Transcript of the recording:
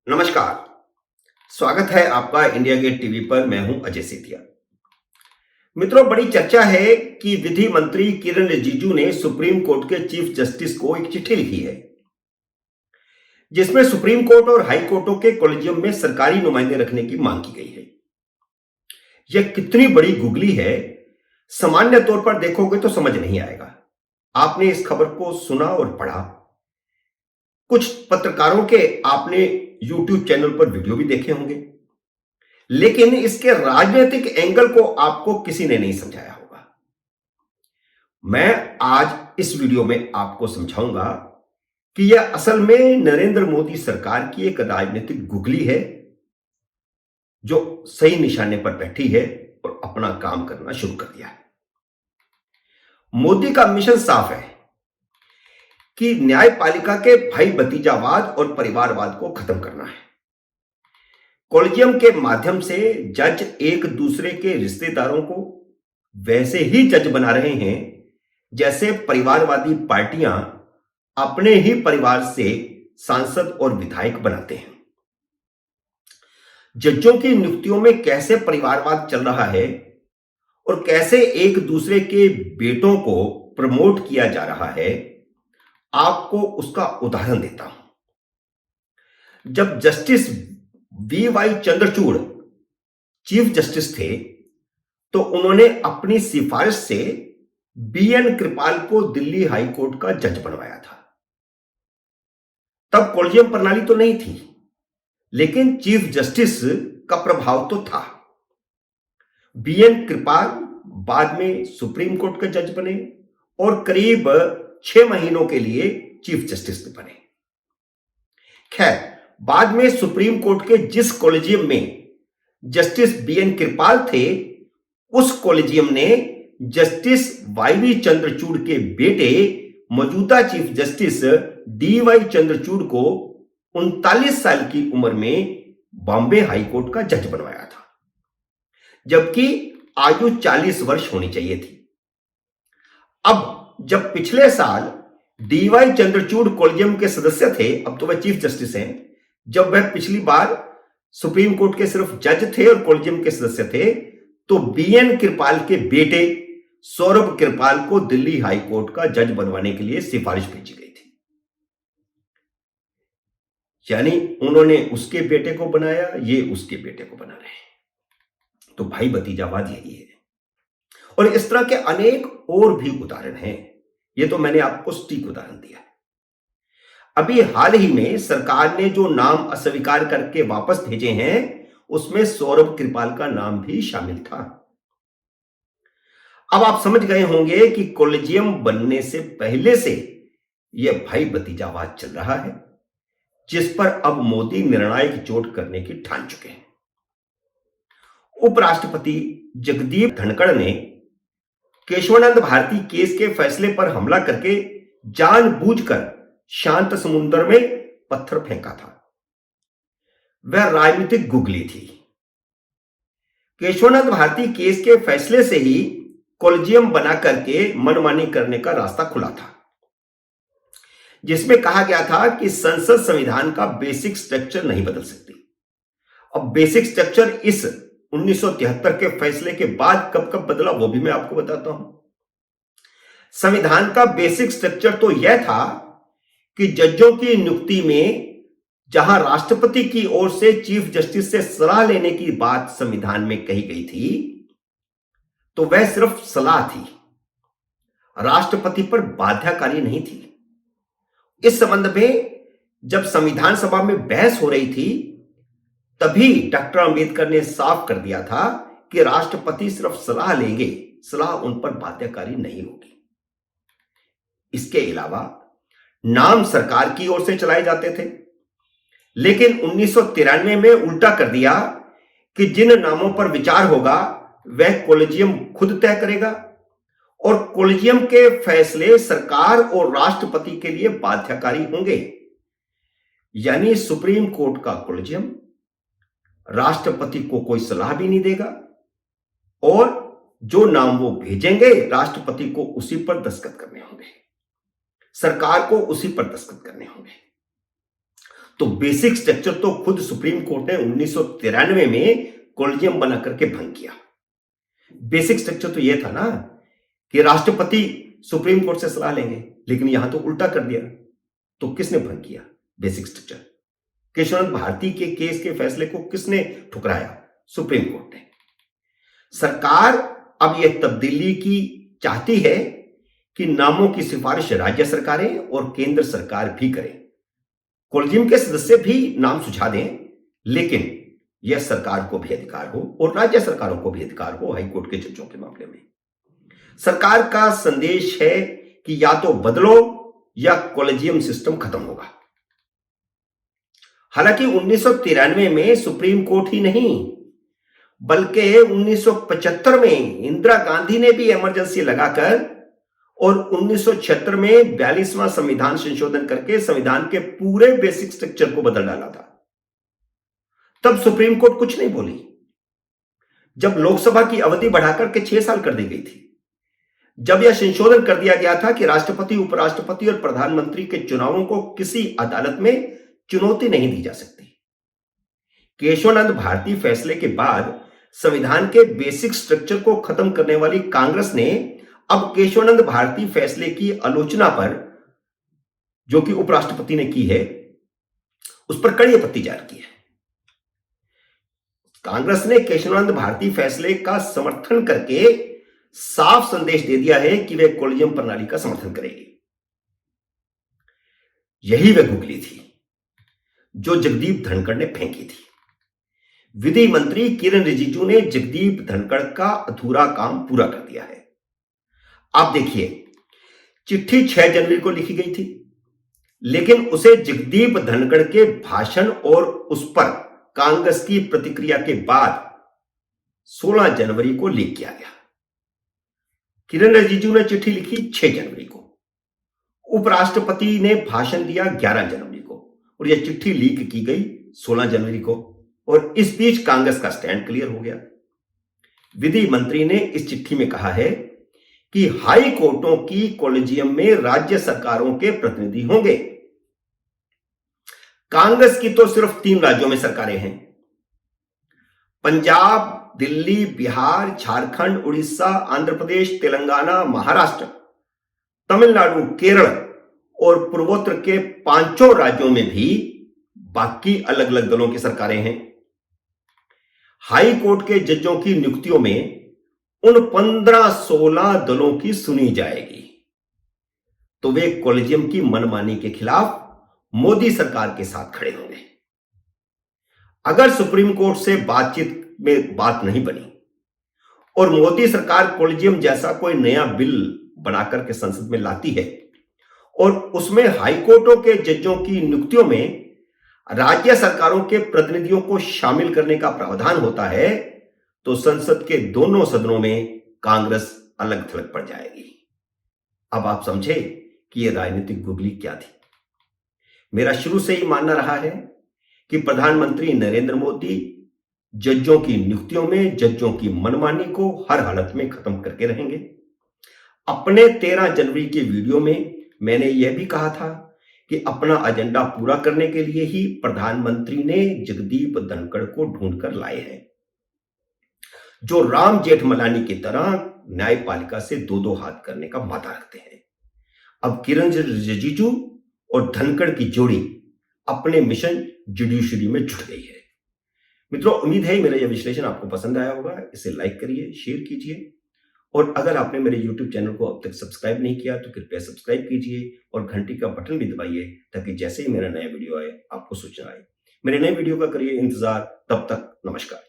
नमस्कार। स्वागत है आपका इंडिया गेट टीवी पर। मैं हूं अजय सेठिया। मित्रों, बड़ी चर्चा है कि विधि मंत्री किरण रिजिजू ने सुप्रीम कोर्ट के चीफ जस्टिस को एक चिट्ठी लिखी है जिसमें सुप्रीम कोर्ट और हाई कोर्टों के कॉलेजियम में सरकारी नुमाइंदे रखने की मांग की गई है। यह कितनी बड़ी गुगली है, सामान्य तौर पर देखोगे तो समझ नहीं आएगा। आपने इस खबर को सुना और पढ़ा, कुछ पत्रकारों के आपने यूट्यूब चैनल पर वीडियो भी देखे होंगे, लेकिन इसके राजनीतिक एंगल को आपको किसी ने नहीं समझाया होगा। मैं आज इस वीडियो में आपको समझाऊंगा कि यह असल में नरेंद्र मोदी सरकार की एक राजनीतिक गुगली है जो सही निशाने पर बैठी है और अपना काम करना शुरू कर दिया है। मोदी का मिशन साफ है कि न्यायपालिका के भाई भतीजावाद और परिवारवाद को खत्म करना है। कॉलेजियम के माध्यम से जज एक दूसरे के रिश्तेदारों को वैसे ही जज बना रहे हैं जैसे परिवारवादी पार्टियां अपने ही परिवार से सांसद और विधायक बनाते हैं। जजों की नियुक्तियों में कैसे परिवारवाद चल रहा है और कैसे एक दूसरे के बेटों को प्रमोट किया जा रहा है, आपको उसका उदाहरण देता हूं। जब जस्टिस वी.वाई. चंद्रचूड़ चीफ जस्टिस थे तो उन्होंने अपनी सिफारिश से बी.एन. कृपाल को दिल्ली हाई कोर्ट का जज बनवाया था। तब कॉलेजियम प्रणाली तो नहीं थी, लेकिन चीफ जस्टिस का प्रभाव तो था। बी.एन. कृपाल बाद में सुप्रीम कोर्ट के जज बने और करीब 6 महीनों के लिए चीफ जस्टिस बने। खैर, बाद में सुप्रीम कोर्ट के जिस कॉलेजियम में जस्टिस बी.एन. कृपाल थे, उस कॉलेजियम ने जस्टिस वाई.वी. चंद्रचूड़ के बेटे मौजूदा चीफ जस्टिस डी.वाई. चंद्रचूड़ को 39 साल की उम्र में बॉम्बे हाई कोर्ट का जज बनवाया था, जबकि आयु 40 वर्ष होनी चाहिए थी। अब जब पिछले साल डी.वाई. चंद्रचूड़ कॉलेजियम के सदस्य थे, अब तो वह चीफ जस्टिस हैं, जब वह पिछली बार सुप्रीम कोर्ट के सिर्फ जज थे और कॉलेजियम के सदस्य थे, तो बी.एन. कृपाल के बेटे सौरभ कृपाल को दिल्ली हाई कोर्ट का जज बनवाने के लिए सिफारिश भेजी गई थी। यानी उन्होंने उसके बेटे को बनाया, ये उसके बेटे को बना रहे हैं। तो भाई भतीजावाद यही है। और इस तरह के अनेक और भी उदाहरण हैं। ये तो मैंने आपको सटीक उदाहरण दिया है। अभी हाल ही में सरकार ने जो नाम अस्वीकार करके वापस भेजे हैं, उसमें सौरभ कृपाल का नाम भी शामिल था। अब आप समझ गए होंगे कि कॉलेजियम बनने से पहले से यह भाई भतीजावाद चल रहा है, जिस पर अब मोदी निर्णायक चोट करने की ठान चुके हैं। उपराष्ट्रपति जगदीप धनखड़ ने केशवानंद भारती केस के फैसले पर हमला करके जानबूझकर शांत समुद्र में पत्थर फेंका था। वह राजनीतिक गुगली थी। केशवानंद भारती केस के फैसले से ही कॉलेजियम बना करके मनमानी करने का रास्ता खुला था, जिसमें कहा गया था कि संसद संविधान का बेसिक स्ट्रक्चर नहीं बदल सकती। अब बेसिक स्ट्रक्चर इस 1973 के फैसले के बाद कब कब बदला, वो भी मैं आपको बताता हूं। संविधान का बेसिक स्ट्रक्चर तो यह था कि जजों की नियुक्ति में जहां राष्ट्रपति की ओर से चीफ जस्टिस से सलाह लेने की बात संविधान में कही गई थी, तो वह सिर्फ सलाह थी, राष्ट्रपति पर बाध्यकारी नहीं थी। इस संबंध में जब संविधान सभा में बहस हो रही थी, तभी डॉक्टर अंबेडकर ने साफ कर दिया था कि राष्ट्रपति सिर्फ सलाह लेंगे, सलाह उन पर बाध्यकारी नहीं होगी। इसके अलावा नाम सरकार की ओर से चलाए जाते थे, लेकिन 1993 में उल्टा कर दिया कि जिन नामों पर विचार होगा वह कॉलेजियम खुद तय करेगा और कॉलेजियम के फैसले सरकार और राष्ट्रपति के लिए बाध्यकारी होंगे। यानी सुप्रीम कोर्ट का कॉलेजियम राष्ट्रपति को कोई सलाह भी नहीं देगा और जो नाम वो भेजेंगे राष्ट्रपति को उसी पर दस्तखत करने होंगे, सरकार को उसी पर दस्तखत करने होंगे। तो बेसिक स्ट्रक्चर तो खुद सुप्रीम कोर्ट ने 1993 में कॉलेजियम बना करके भंग किया। बेसिक स्ट्रक्चर तो यह था ना कि राष्ट्रपति सुप्रीम कोर्ट से सलाह लेंगे, लेकिन यहां तो उल्टा कर दिया। तो किसने भंग किया बेसिक स्ट्रक्चर? केशवानंद भारती के केस के फैसले को किसने ठुकराया? सुप्रीम कोर्ट ने। सरकार अब यह तब्दीली की चाहती है कि नामों की सिफारिश राज्य सरकारें और केंद्र सरकार भी करें। कॉलेजियम के सदस्य भी नाम सुझा दें, लेकिन यह सरकार को भी अधिकार हो और राज्य सरकारों को भी अधिकार हो हाईकोर्ट के जजों के मामले में। सरकार का संदेश है कि या तो बदलो या कॉलेजियम सिस्टम खत्म होगा। हालांकि 1993 में सुप्रीम कोर्ट ही नहीं, बल्कि 1975 में इंदिरा गांधी ने भी इमरजेंसी लगाकर और 1976 में 42वां संविधान संशोधन करके संविधान के पूरे बेसिक स्ट्रक्चर को बदल डाला था। तब सुप्रीम कोर्ट कुछ नहीं बोली। जब लोकसभा की अवधि बढ़ाकर के 6 साल कर दी गई थी, जब यह संशोधन कर दिया गया था कि राष्ट्रपति, उपराष्ट्रपति और प्रधानमंत्री के चुनावों को किसी अदालत में चुनौती नहीं दी जा सकती। केशवानंद भारती फैसले के बाद संविधान के बेसिक स्ट्रक्चर को खत्म करने वाली कांग्रेस ने अब केशवानंद भारती फैसले की आलोचना पर, जो कि उपराष्ट्रपति ने की है, उस पर कड़ी आपत्ति जाहिर की है। कांग्रेस ने केशवानंद भारती फैसले का समर्थन करके साफ संदेश दे दिया है कि वे कॉलेजियम प्रणाली का समर्थन करेगी। यही वह गुगली थी जो जगदीप धनखड़ ने फेंकी थी। विधि मंत्री किरण रिजिजू ने जगदीप धनखड़ का अधूरा काम पूरा कर दिया है। आप देखिए, चिट्ठी 6 जनवरी को लिखी गई थी, लेकिन उसे जगदीप धनखड़ के भाषण और उस पर कांग्रेस की प्रतिक्रिया के बाद 16 जनवरी को लीक किया गया। किरण रिजिजू ने चिट्ठी लिखी 6 जनवरी को, उपराष्ट्रपति ने भाषण दिया 11 जनवरी को और यह चिट्ठी लीक की गई 16 जनवरी को, और इस बीच कांग्रेस का स्टैंड क्लियर हो गया। विधि मंत्री ने इस चिट्ठी में कहा है कि हाई कोर्टों की कॉलेजियम में राज्य सरकारों के प्रतिनिधि होंगे। कांग्रेस की तो सिर्फ 3 राज्यों में सरकारें हैं, पंजाब, दिल्ली, बिहार, झारखंड, उड़ीसा, आंध्र प्रदेश, तेलंगाना, महाराष्ट्र, तमिलनाडु, केरल और पूर्वोत्तर के 5 राज्यों में भी बाकी अलग अलग दलों की सरकारें हैं। हाई कोर्ट के जजों की नियुक्तियों में उन 15-16 दलों की सुनी जाएगी, तो वे कॉलेजियम की मनमानी के खिलाफ मोदी सरकार के साथ खड़े होंगे। अगर सुप्रीम कोर्ट से बातचीत में बात नहीं बनी और मोदी सरकार कॉलेजियम जैसा कोई नया बिल बनाकर के संसद में लाती है और उसमें हाईकोर्टों के जजों की नियुक्तियों में राज्य सरकारों के प्रतिनिधियों को शामिल करने का प्रावधान होता है, तो संसद के दोनों सदनों में कांग्रेस अलग थलग पड़ जाएगी। अब आप समझे कि यह राजनीतिक गुगली क्या थी। मेरा शुरू से ही मानना रहा है कि प्रधानमंत्री नरेंद्र मोदी जजों की नियुक्तियों में जजों की मनमानी को हर हालत में खत्म करके रहेंगे। अपने 13 जनवरी के वीडियो में मैंने यह भी कहा था कि अपना एजेंडा पूरा करने के लिए ही प्रधानमंत्री ने जगदीप धनखड़ को ढूंढकर लाए हैं, जो राम जेठमलानी की तरह न्यायपालिका से 2-2 हाथ करने का वादा रखते हैं। अब किरण रिजिजू और धनखड़ की जोड़ी अपने मिशन जुडिशरी में जुट गई है। मित्रों, उम्मीद है मेरा यह विश्लेषण आपको पसंद आया होगा। इसे लाइक करिए, शेयर कीजिए, और अगर आपने मेरे YouTube चैनल को अब तक सब्सक्राइब नहीं किया तो कृपया सब्सक्राइब कीजिए और घंटी का बटन भी दबाइए, ताकि जैसे ही मेरा नया वीडियो आए आपको सूचना आए। मेरे नए वीडियो का करिए इंतजार। तब तक नमस्कार।